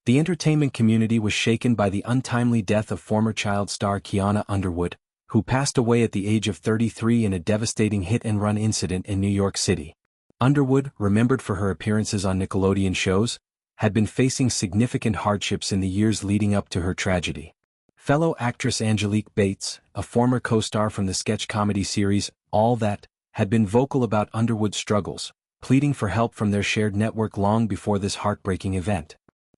The entertainment community was shaken by the untimely death of former child star Kianna Underwood, who passed away at the age of 33 in a devastating hit-and-run incident in New York City. Underwood, remembered for her appearances on Nickelodeon shows, had been facing significant hardships in the years leading up to her tragedy. Fellow actress Angelique Bates, a former co-star from the sketch comedy series All That, had been vocal about Underwood's struggles, pleading for help from their shared network long before this heartbreaking event.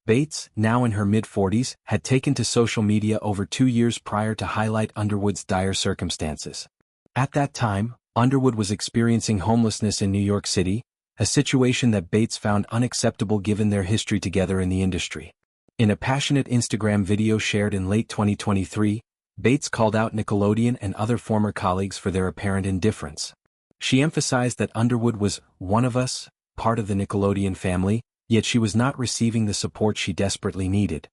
Bates, now in her mid-40s, had taken to social media over 2 years prior to highlight Underwood's dire circumstances. At that time, Underwood was experiencing homelessness in New York City, a situation that Bates found unacceptable given their history together in the industry. In a passionate Instagram video shared in late 2023, Bates called out Nickelodeon and other former colleagues for their apparent indifference. She emphasized that Underwood was one of us, part of the Nickelodeon family, yet she was not receiving the support she desperately needed.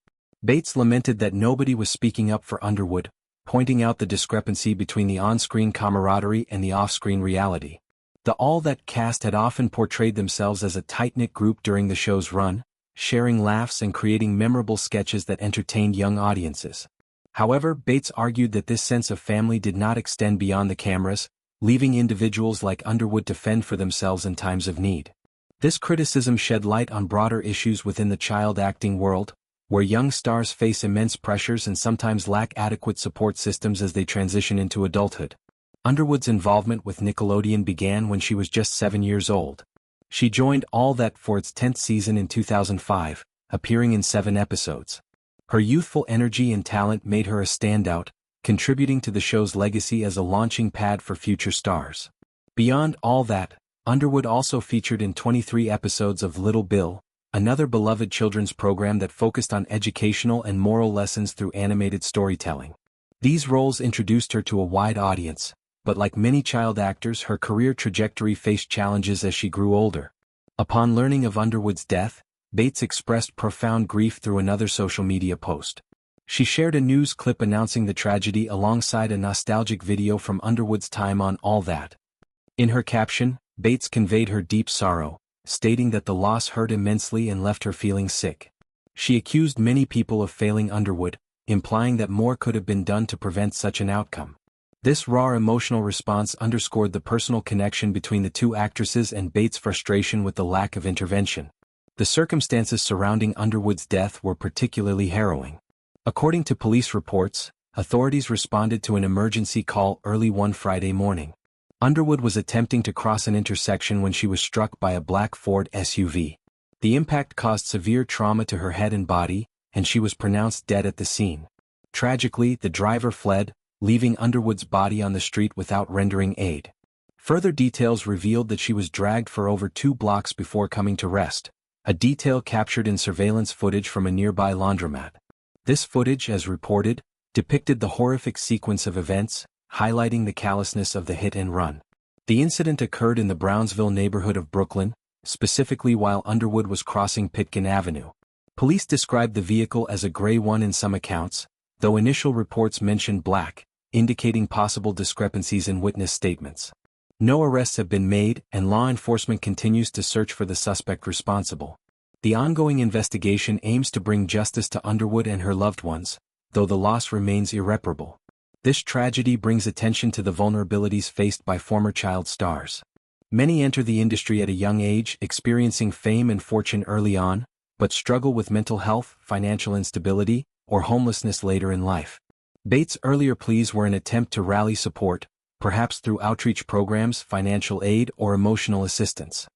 Bates lamented that nobody was speaking up for Underwood, pointing out the discrepancy between the on-screen camaraderie and the off-screen reality. The All That cast had often portrayed themselves as a tight-knit group during the show's run, sharing laughs and creating memorable sketches that entertained young audiences. However, Bates argued that this sense of family did not extend beyond the cameras, leaving individuals like Underwood to fend for themselves in times of need. This criticism shed light on broader issues within the child acting world, where young stars face immense pressures and sometimes lack adequate support systems as they transition into adulthood. Underwood's involvement with Nickelodeon began when she was just 7 years old. She joined All That for its 10th season in 2005, appearing in 7 episodes. Her youthful energy and talent made her a standout, contributing to the show's legacy as a launching pad for future stars. Beyond All That, Underwood also featured in 23 episodes of Little Bill, another beloved children's program that focused on educational and moral lessons through animated storytelling. These roles introduced her to a wide audience, but like many child actors, her career trajectory faced challenges as she grew older. Upon learning of Underwood's death, Bates expressed profound grief through another social media post. She shared a news clip announcing the tragedy alongside a nostalgic video from Underwood's time on All That. In her caption, Bates conveyed her deep sorrow, stating that the loss hurt immensely and left her feeling sick. She accused many people of failing Underwood, implying that more could have been done to prevent such an outcome. This raw emotional response underscored the personal connection between the two actresses and Bates' frustration with the lack of intervention. The circumstances surrounding Underwood's death were particularly harrowing. According to police reports, authorities responded to an emergency call early one Friday morning. Underwood was attempting to cross an intersection when she was struck by a black Ford SUV. The impact caused severe trauma to her head and body, and she was pronounced dead at the scene. Tragically, the driver fled, leaving Underwood's body on the street without rendering aid. Further details revealed that she was dragged for over 2 blocks before coming to rest, a detail captured in surveillance footage from a nearby laundromat. This footage, as reported, depicted the horrific sequence of events, highlighting the callousness of the hit and run. The incident occurred in the Brownsville neighborhood of Brooklyn, specifically while Underwood was crossing Pitkin Avenue. Police described the vehicle as a gray one in some accounts, though initial reports mentioned black, indicating possible discrepancies in witness statements. No arrests have been made, and law enforcement continues to search for the suspect responsible. The ongoing investigation aims to bring justice to Underwood and her loved ones, though the loss remains irreparable. This tragedy brings attention to the vulnerabilities faced by former child stars. Many enter the industry at a young age, experiencing fame and fortune early on, but struggle with mental health, financial instability, or homelessness later in life. Bates' earlier pleas were an attempt to rally support, perhaps through outreach programs, financial aid, or emotional assistance.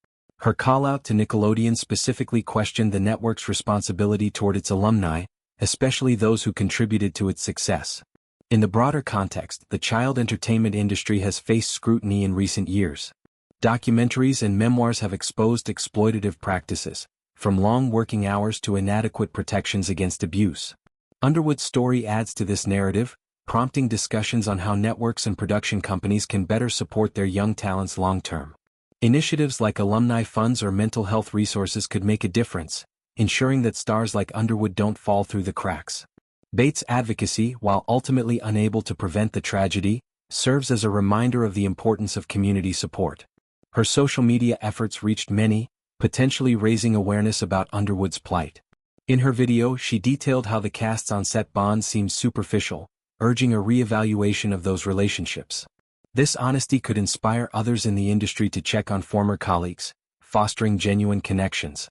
Her call-out to Nickelodeon specifically questioned the network's responsibility toward its alumni, especially those who contributed to its success. In the broader context, the child entertainment industry has faced scrutiny in recent years. Documentaries and memoirs have exposed exploitative practices, from long working hours to inadequate protections against abuse. Underwood's story adds to this narrative, prompting discussions on how networks and production companies can better support their young talents long-term. Initiatives like alumni funds or mental health resources could make a difference, ensuring that stars like Underwood don't fall through the cracks. Bates' advocacy, while ultimately unable to prevent the tragedy, serves as a reminder of the importance of community support. Her social media efforts reached many, potentially raising awareness about Underwood's plight. In her video, she detailed how the cast's on-set bond seems superficial, urging a re-evaluation of those relationships. This honesty could inspire others in the industry to check on former colleagues, fostering genuine connections.